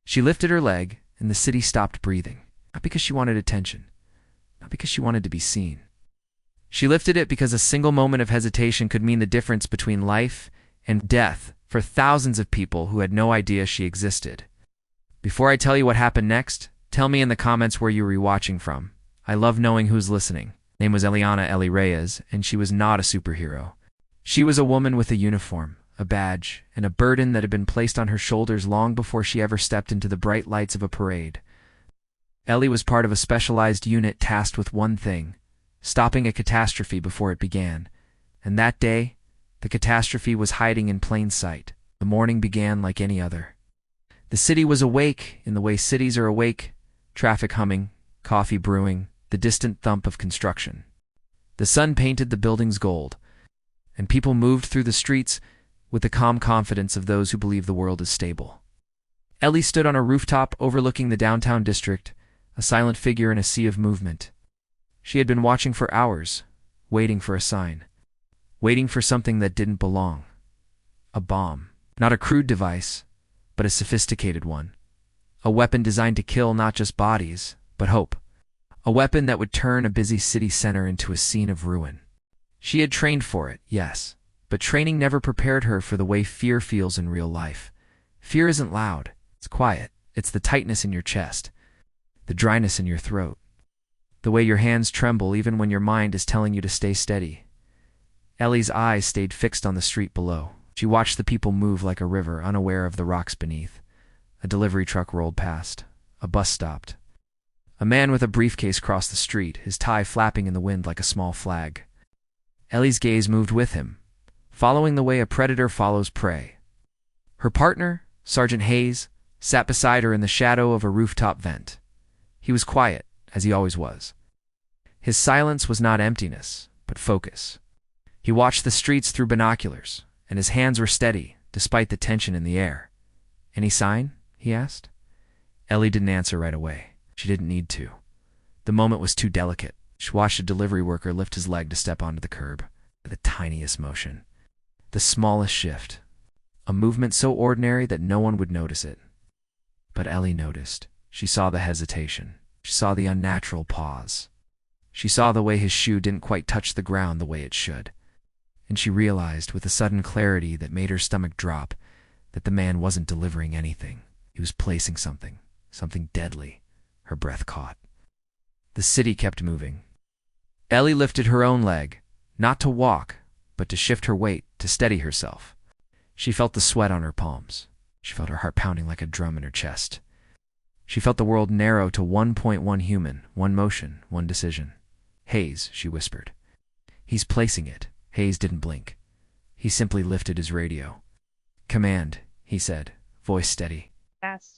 She lifted her leg, and the city stopped breathing. Not because she wanted attention, not because she wanted to be seen. She lifted it because a single moment of hesitation could mean the difference between life and death for thousands of people who had no idea she existed. Before I tell you what happened next, tell me in the comments where you were watching from. I love knowing who's listening. Her name was Eliana Ellie Reyes, and she was not a superhero. She was a woman with a uniform, a badge, and a burden that had been placed on her shoulders long before she ever stepped into the bright lights of a parade. Ellie was part of a specialized unit tasked with one thing: stopping a catastrophe before it began. And that day, the catastrophe was hiding in plain sight. The morning began like any other. The city was awake in the way cities are awake: traffic humming, coffee brewing, the distant thump of construction. The sun painted the buildings gold, and people moved through the streets with the calm confidence of those who believe the world is stable. Ellie stood on a rooftop overlooking the downtown district, a silent figure in a sea of movement. She had been watching for hours, waiting for a sign, waiting for something that didn't belong. A bomb. Not a crude device, but a sophisticated one. A weapon designed to kill not just bodies, but hope. A weapon that would turn a busy city center into a scene of ruin. She had trained for it, yes, but training never prepared her for the way fear feels in real life. Fear isn't loud, it's quiet. It's the tightness in your chest, the dryness in your throat, the way your hands tremble even when your mind is telling you to stay steady. Ellie's eyes stayed fixed on the street below. She watched the people move like a river, unaware of the rocks beneath. A delivery truck rolled past. A bus stopped. A man with a briefcase crossed the street, his tie flapping in the wind like a small flag. Ellie's gaze moved with him, following the way a predator follows prey. Her partner, Sergeant Hayes, sat beside her in the shadow of a rooftop vent. He was quiet, as he always was. His silence was not emptiness, but focus. He watched the streets through binoculars, and his hands were steady, despite the tension in the air. "Any sign?" he asked. Ellie didn't answer right away. She didn't need to. The moment was too delicate. She watched a delivery worker lift his leg to step onto the curb. The tiniest motion. The smallest shift. A movement so ordinary that no one would notice it. But Ellie noticed. She saw the hesitation. She saw the unnatural pause. She saw the way his shoe didn't quite touch the ground the way it should. And she realized, with a sudden clarity that made her stomach drop, that the man wasn't delivering anything. He was placing something deadly. Her breath caught. The city kept moving. Ellie lifted her own leg, not to walk, but to shift her weight, to steady herself. She felt the sweat on her palms. She felt her heart pounding like a drum in her chest. She felt the world narrow to 1.1 human, one motion, one decision. "Hayes," she whispered. "He's placing it." Hayes didn't blink. He simply lifted his radio. "Command," he said, voice steady. Yes.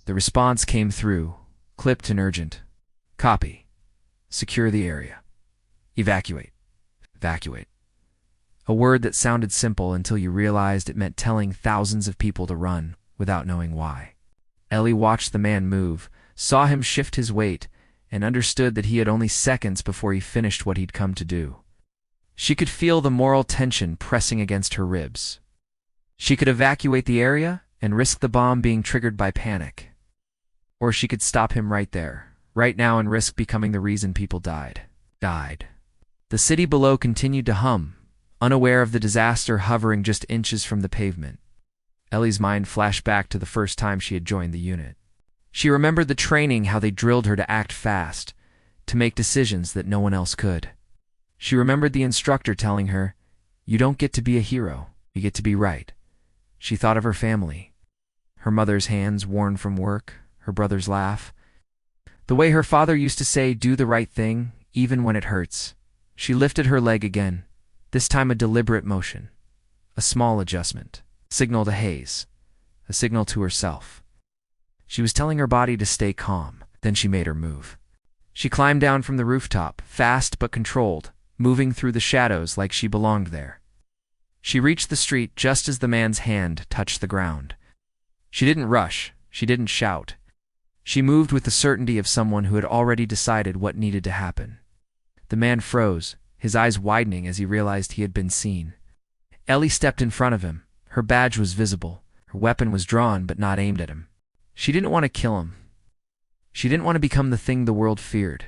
The response came through, clipped and urgent. "Copy. Secure the area. Evacuate. Evacuate." A word that sounded simple until you realized it meant telling thousands of people to run without knowing why. Ellie watched the man move, saw him shift his weight, and understood that he had only seconds before he finished what he'd come to do. She could feel the moral tension pressing against her ribs. She could evacuate the area and risk the bomb being triggered by panic. Or she could stop him right there, right now, and risk becoming the reason people died. The city below continued to hum, unaware of the disaster hovering just inches from the pavement. Ellie's mind flashed back to the first time she had joined the unit. She remembered the training, how they drilled her to act fast, to make decisions that no one else could. She remembered the instructor telling her, "You don't get to be a hero, you get to be right." She thought of her family. Her mother's hands worn from work, her brother's laugh. The way her father used to say, "Do the right thing, even when it hurts." She lifted her leg again, this time a deliberate motion. A small adjustment. A signal to Hayes. A signal to herself. She was telling her body to stay calm. Then she made her move. She climbed down from the rooftop, fast but controlled, moving through the shadows like she belonged there. She reached the street just as the man's hand touched the ground. She didn't rush. She didn't shout. She moved with the certainty of someone who had already decided what needed to happen. The man froze, his eyes widening as he realized he had been seen. Ellie stepped in front of him. Her badge was visible. Her weapon was drawn but not aimed at him. She didn't want to kill him. She didn't want to become the thing the world feared.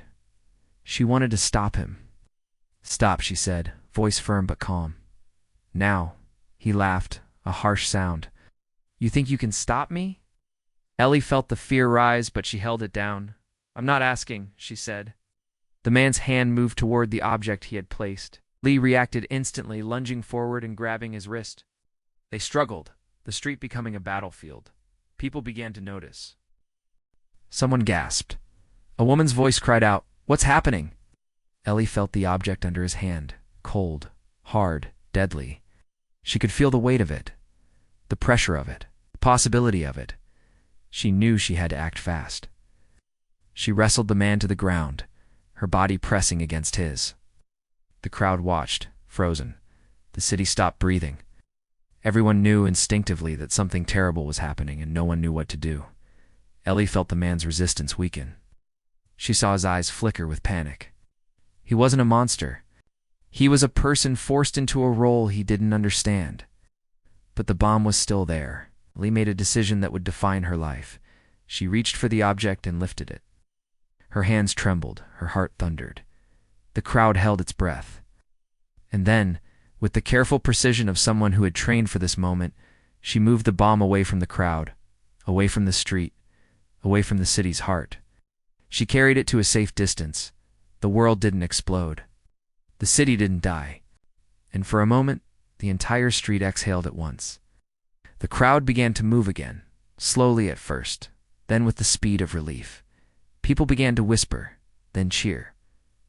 She wanted to stop him. "Stop," she said, voice firm but calm. "Now." He laughed, a harsh sound. "You think you can stop me?" Ellie felt the fear rise, but she held it down. "I'm not asking," she said. The man's hand moved toward the object he had placed. Lee reacted instantly, lunging forward and grabbing his wrist. They struggled, the street becoming a battlefield. People began to notice. Someone gasped. A woman's voice cried out, "What's happening?" Ellie felt the object under his hand, cold, hard, deadly. She could feel the weight of it, the pressure of it, the possibility of it. She knew she had to act fast. She wrestled the man to the ground, her body pressing against his. The crowd watched, frozen. The city stopped breathing. Everyone knew instinctively that something terrible was happening, and no one knew what to do. Ellie felt the man's resistance weaken. She saw his eyes flicker with panic. He wasn't a monster. He was a person forced into a role he didn't understand. But the bomb was still there. Ellie made a decision that would define her life. She reached for the object and lifted it. Her hands trembled, her heart thundered. The crowd held its breath. And then, with the careful precision of someone who had trained for this moment, she moved the bomb away from the crowd, away from the street, away from the city's heart. She carried it to a safe distance. The world didn't explode. The city didn't die. And for a moment, the entire street exhaled at once. The crowd began to move again, slowly at first, then with the speed of relief. People began to whisper, then cheer.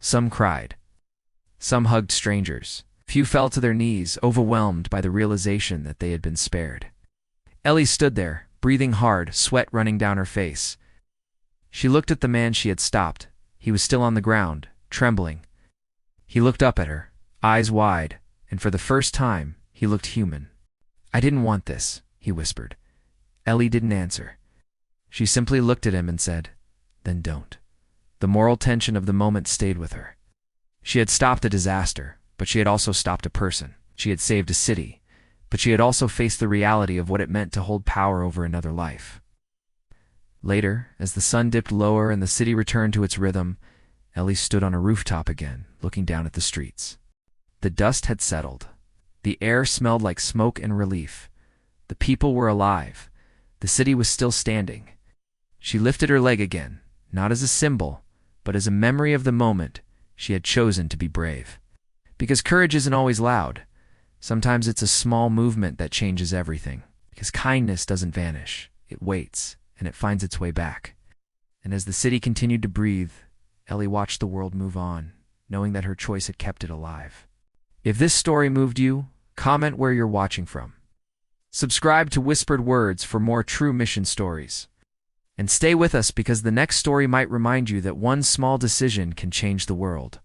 Some cried. Some hugged strangers. Few fell to their knees, overwhelmed by the realization that they had been spared. Ellie stood there, breathing hard, sweat running down her face. She looked at the man she had stopped. He was still on the ground, trembling. He looked up at her, eyes wide, and for the first time, he looked human. "I didn't want this," he whispered. Ellie didn't answer. She simply looked at him and said, "Then don't." The moral tension of the moment stayed with her. She had stopped a disaster, but she had also stopped a person. She had saved a city, but she had also faced the reality of what it meant to hold power over another life. Later, as the sun dipped lower and the city returned to its rhythm, Ellie stood on a rooftop again, looking down at the streets. The dust had settled. The air smelled like smoke and relief. The people were alive. The city was still standing. She lifted her leg again, not as a symbol, but as a memory of the moment she had chosen to be brave. Because courage isn't always loud. Sometimes it's a small movement that changes everything. Because kindness doesn't vanish. It waits, and it finds its way back. And as the city continued to breathe, Ellie watched the world move on, knowing that her choice had kept it alive. If this story moved you, comment where you're watching from. Subscribe to Whispered Words for more true mission stories. And stay with us because the next story might remind you that one small decision can change the world.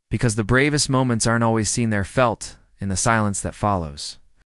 Because the bravest moments aren't always seen, they're felt in the silence that follows.